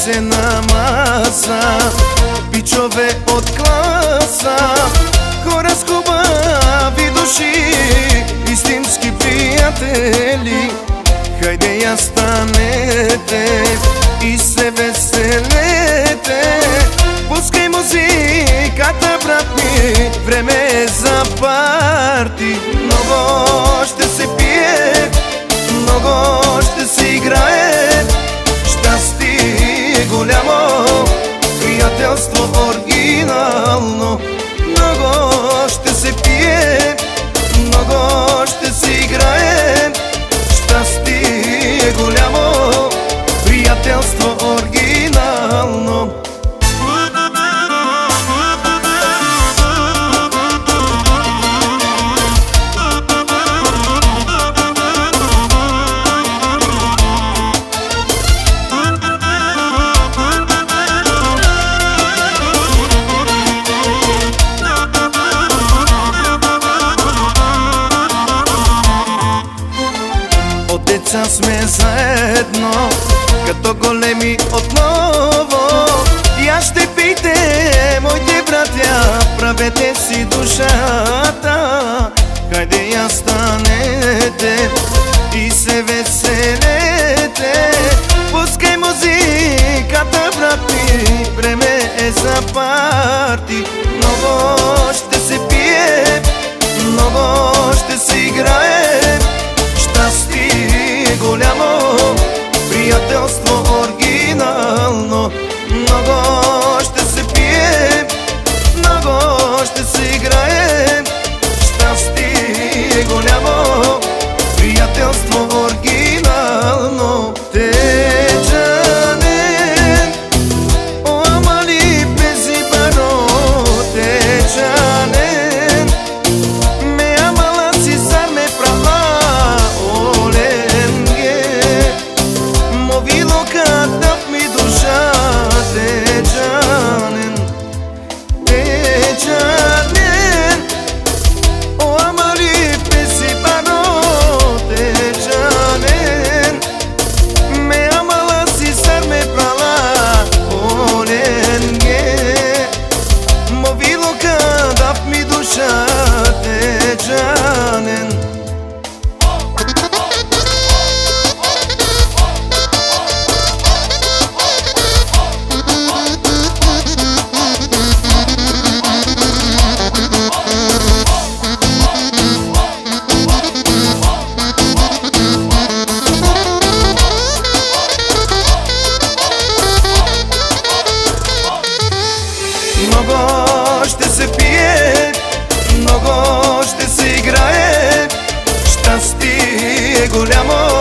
се намаза, пичове от класа, хора с хубави души, истински приятели. Хайде я станете и се веселете, пускай музиката, брат ми, време е за парти. Много ще се пие, много ще се играе, щастие голямо, приятелство оригинално. Много ще се пие, много ще се играе, щастие голямо, приятелство оригинално. От деца сме заедно, като големи отново. И аз ще пийте, моите братя, правете си душата. Хайде я станете и се веселете, пускай музиката, брат ми, време е за парти. Много ще се пие, много ще се играе, щастие голямо, приятелство оригинално. Много ще се пие, много ще се играе, щастие голямо, приятелство оригинално. Течанен, о амали пези баро, течанен, ме амала си сар ме права, оленге, мовило катав ми душа. Течанен, течанен, о амали пези баро, течанен, ме амала си сар ме права, оленге, мовило катав ми душа. Течанен. Много ще се пие, много ще се играе, щастие голямо,